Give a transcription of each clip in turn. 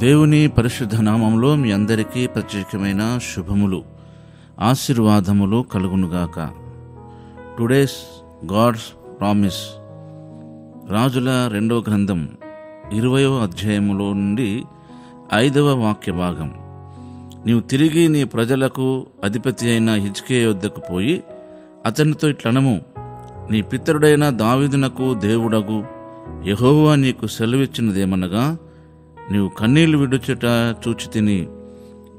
దేవుని పరిశుద్ధ నామములో మీ అందరికీ ప్రత్యేకమైన శుభములు, ఆశీర్వాదములు కలుగునుగాక. Today's God's promise. రాజుల 2వ గ్రంథం 20వ అధ్యాయములో నుండి 5వ వాక్య భాగం. నీవు తిరిగి నీ ప్రజలకు అధిపతి అయిన హిజ్కియా యొద్దకు పోయి అతనితో ఇట్లనము, నీ పితరుడైన దావీదునకు దేవుడగు యెహోవా నీకు సెలవిచ్చినదేమనగా, నీవు కన్నీళ్లు విడుచుట చూచి తిని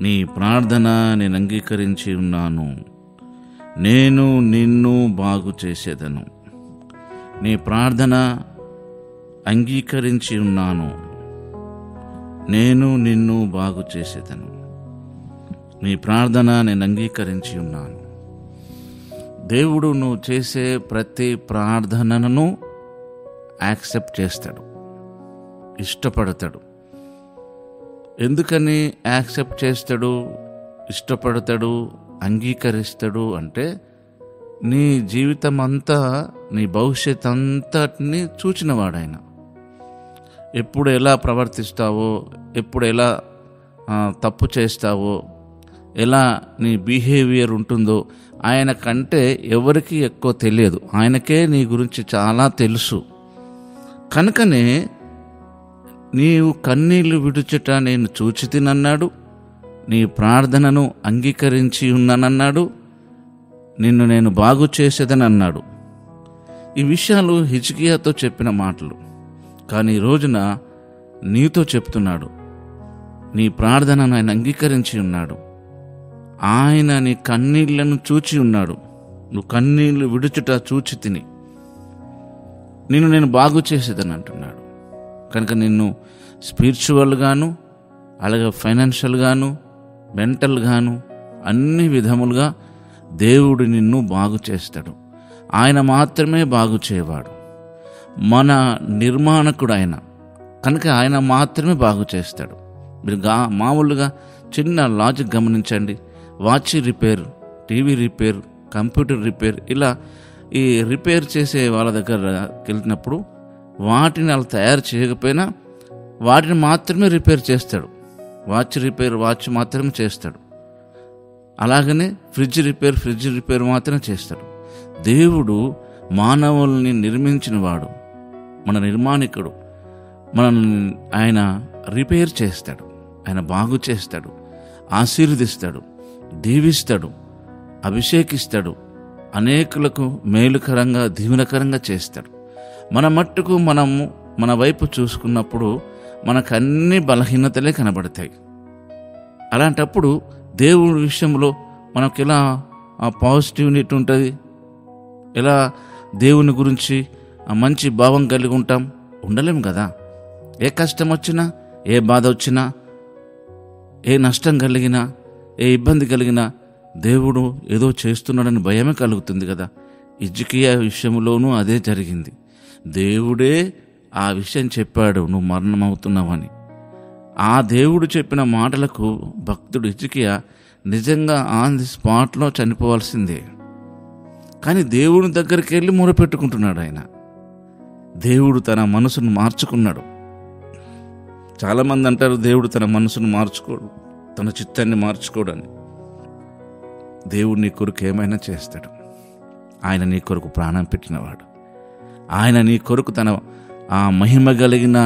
నీ ప్రార్థన నేను అంగీకరించి ఉన్నాను. నేను నిన్ను బాగు చేసేదను. నీ ప్రార్థన అంగీకరించి ఉన్నాను. నేను నిన్ను బాగు చేసేదను. నీ ప్రార్థన నేను అంగీకరించి ఉన్నాను. దేవుడు నువ్వు చేసే ప్రతి ప్రార్థనను యాక్సెప్ట్ చేస్తాడు, ఇష్టపడతాడు. ఎందుకని యాక్సెప్ట్ చేస్తాడు, ఇష్టపడతాడు, అంగీకరిస్తాడు అంటే, నీ జీవితం అంతా, నీ భవిష్యత్ అంతటిని చూచినవాడాయన. ఎప్పుడు ఎలా ప్రవర్తిస్తావో, ఎప్పుడు ఎలా తప్పు చేస్తావో, ఎలా నీ బిహేవియర్ ఉంటుందో ఆయన కంటే ఎవరికి ఎక్కువ తెలియదు. ఆయనకే నీ గురించి చాలా తెలుసు. కనుకనే నీవు కన్నీళ్లు విడుచుట నేను చూచి తినన్నాడు, నీ ప్రార్థనను అంగీకరించి ఉన్నానన్నాడు, నిన్ను నేను బాగు చేసేదని అన్నాడు. ఈ విషయాలు హిజ్కియాతో చెప్పిన మాటలు. కానీ ఈ రోజున నీతో చెప్తున్నాడు. నీ ప్రార్థనను ఆయన అంగీకరించి ఉన్నాడు. ఆయన నీ కన్నీళ్లను చూచి ఉన్నాడు. నువ్వు కన్నీళ్లు విడుచుట చూచి తిని నిన్ను నేను బాగు చేసేదని అంటున్నాడు. కనుక నిన్ను స్పిరిచువల్గాను, అలాగే ఫైనాన్షియల్గాను, మెంటల్గాను, అన్ని విధములుగా దేవుడు నిన్ను బాగు చేస్తాడు. ఆయన మాత్రమే బాగు చేయవాడు. మన నిర్మాణకుడు ఆయన. కనుక ఆయన మాత్రమే బాగు చేస్తాడు. మీరు మామూలుగా చిన్న లాజిక్ గమనించండి. Watch repair, TV repair, computer repair, ఇలా ఈ రిపేర్ చేసే వాళ్ళ దగ్గరికి వెళ్ళినప్పుడు వాటిని వాళ్ళు తయారు చేయకపోయినా వాటిని మాత్రమే రిపేర్ చేస్తాడు. వాచ్ రిపేర్ వాచ్ మాత్రమే చేస్తాడు. అలాగనే ఫ్రిడ్జ్ రిపేర్ మాత్రమే చేస్తాడు. దేవుడు మానవుల్ని నిర్మించిన వాడు, మన నిర్మాణికుడు. ఆయన రిపేర్ చేస్తాడు, ఆయన బాగు చేస్తాడు, ఆశీర్వదిస్తాడు, దీవిస్తాడు, అభిషేకిస్తాడు, అనేకులకు మేలుకరంగా, దీవెనకరంగా చేస్తాడు. మన మట్టుకు మనము మన వైపు చూసుకున్నప్పుడు మనకు అన్ని బలహీనతలే కనబడతాయి. అలాంటప్పుడు దేవుడి విషయంలో మనకు ఎలా పాజిటివిటీ ఉంటుంది, ఎలా దేవుని గురించి మంచి భావం కలిగి ఉంటాం? ఉండలేం కదా. ఏ కష్టం వచ్చినా, ఏ బాధ వచ్చినా, ఏ నష్టం కలిగినా, ఏ ఇబ్బంది కలిగినా దేవుడు ఏదో చేస్తున్నాడని భయమే కలుగుతుంది కదా. హిజ్కియా విషయంలోనూ అదే జరిగింది. దేవుడే ఆ విషయం చెప్పాడు, నువ్వు మరణమవుతున్నావని. ఆ దేవుడు చెప్పిన మాటలకు భక్తుడు హిజ్కియా నిజంగా ఆన్ ది స్పాట్లో చనిపోవాల్సిందే. కానీ దేవుని దగ్గరికి వెళ్ళి మొరపెట్టుకుంటున్నాడు ఆయన. దేవుడు తన మనసును మార్చుకున్నాడు. చాలామంది అంటారు దేవుడు తన మనసును మార్చుకోడు, తన చిత్తాన్ని మార్చుకోడని. దేవుడు నీ కొరకు ఏమైనా చేస్తాడు. ఆయన నీ కొరకు ప్రాణం పెట్టినవాడు. ఆయన నీ కొరకు తన ఆ మహిమ కలిగిన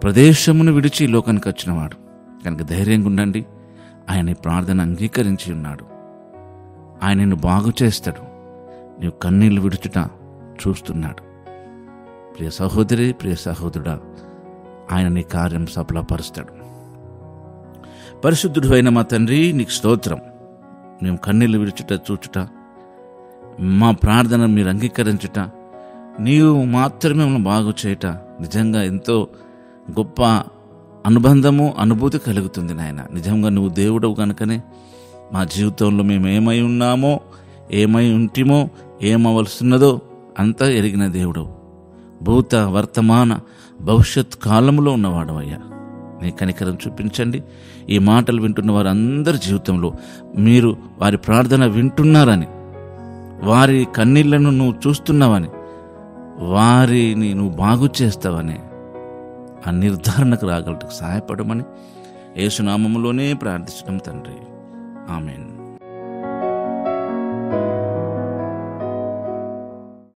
ప్రదేశమును విడిచి లోకానికి వచ్చినవాడు. కనుక ధైర్యంగా ఉండండి. ఆయన ప్రార్థన అంగీకరించి ఉన్నాడు. ఆయన నిన్ను బాగు చేస్తాడు. నీవు కన్నీళ్లు విడుచుట చూస్తున్నాడు. ప్రియ సహోదరి, ప్రియ సహోదరుడా, ఆయన నీ కార్యం సఫలపరుస్తాడు. పరిశుద్ధుడు అయిన మా తండ్రి, నీకు స్తోత్రం. మేము కన్నీళ్లు విడుచుట చూచుట, మా ప్రార్థన మీరు అంగీకరించుట, నీవు మాత్రమే మమ్మల్ని బాగు చేయట నిజంగా ఎంతో గొప్ప అనుబంధము, అనుభూతి కలుగుతుంది నాయన. నిజంగా నువ్వు దేవుడవు కనుకనే మా జీవితంలో మేము ఏమై ఉన్నామో, ఏమై ఉంటిమో, ఏమవలసిన్నదో అంతా ఎరిగిన దేవుడవు. భూత, వర్తమాన, భవిష్యత్ కాలంలో ఉన్నవాడు అయ్యా. నీ కనికరం చూపించండి. ఈ మాటలు వింటున్న వారందరి జీవితంలో మీరు వారి ప్రార్థన వింటున్నారని, వారి కన్నీళ్లను నువ్వు చూస్తున్నావని, వారిని నువ్వు బాగు చేస్తావని ఆ నిర్ధారణకు రాగలటకు సహాయపడమని యేసు నామములోనే ప్రార్థించడం తండ్రి. ఆమేన్.